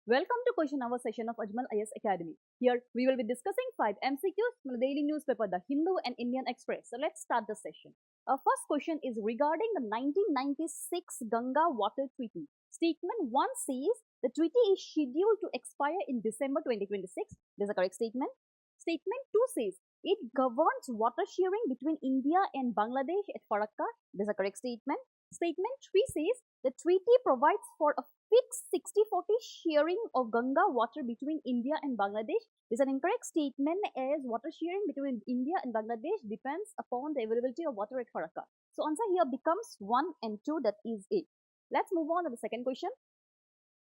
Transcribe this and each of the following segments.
Welcome to question hour session of Ajmal IS Academy. Here we will be discussing 5 MCQs from the daily newspaper The Hindu and Indian Express. So let's start the session. Our first question is regarding the 1996 Ganga Water Treaty. Statement 1 says the treaty is scheduled to expire in December 2026. This is a correct statement. Statement 2 says it governs water sharing between India and Bangladesh at Farakka. This is a correct statement. Statement 3 says the treaty provides for a fixed 60-40 sharing of Ganga water between India and Bangladesh. This is an incorrect statement as water sharing between India and Bangladesh depends upon the availability of water at Farakka. So answer here becomes 1 and 2, that is A. Let's move on to the second question.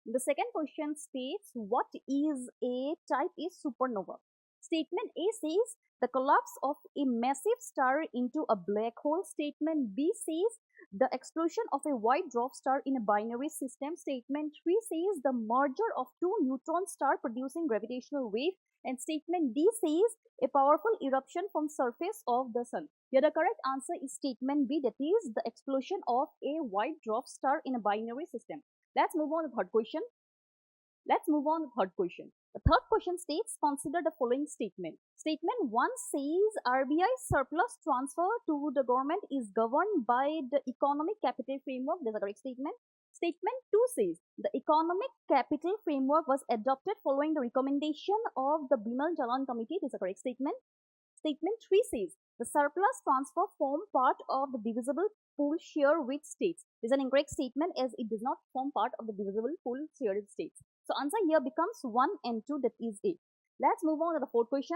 The second question states what is a type is supernova. Statement A says the collapse of a massive star into a black hole. Statement B says the explosion of a white dwarf star in a binary system. Statement 3 says the merger of two neutron stars producing gravitational wave. And statement D says a powerful eruption from surface of the sun. Here the correct answer is statement B, that is the explosion of a white dwarf star in a binary system. Let's move on to the third question. The third question states consider the following statement. Statement 1 says RBI surplus transfer to the government is governed by the economic capital framework. This is a correct statement. Statement 2 says the economic capital framework was adopted following the recommendation of the Bimal Jalan committee. This is a correct statement. Statement 3 says the surplus transfer form part of the divisible pool share with states. This is an incorrect statement as it does not form part of the divisible pool share with states. So answer here becomes 1 and 2, that is A. Let's move on to the fourth question.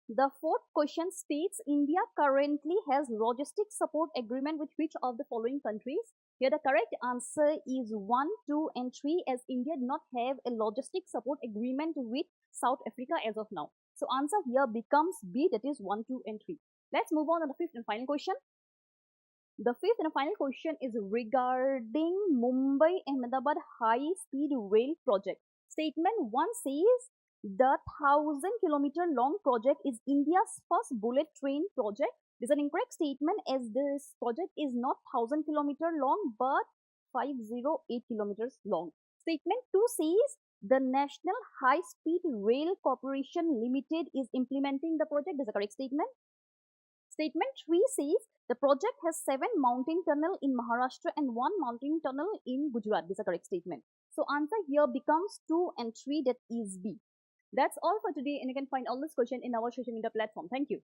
The fourth question states India currently has logistic support agreement with which of the following countries? Here the correct answer is 1, 2 and 3 as India does not have a logistic support agreement with South Africa as of now. So answer here becomes B, that is 1, 2 and 3. Let's move on to the fifth and final question. The fifth and final question is regarding Mumbai-Ahmedabad high-speed rail project. Statement 1 says the 1,000-kilometer long project is India's first bullet train project. This is an incorrect statement as this project is not 1,000-kilometer long but 508 kilometers long. Statement 2 says the National High Speed Rail Corporation Limited is implementing the project. This is a correct statement. Statement 3 says the project has 7 mountain tunnel in Maharashtra and 1 mountain tunnel in Gujarat. This is a correct statement. So answer here becomes 2 and 3, that is B. That's all for today, and you can find all this question in our social media platform. Thank you.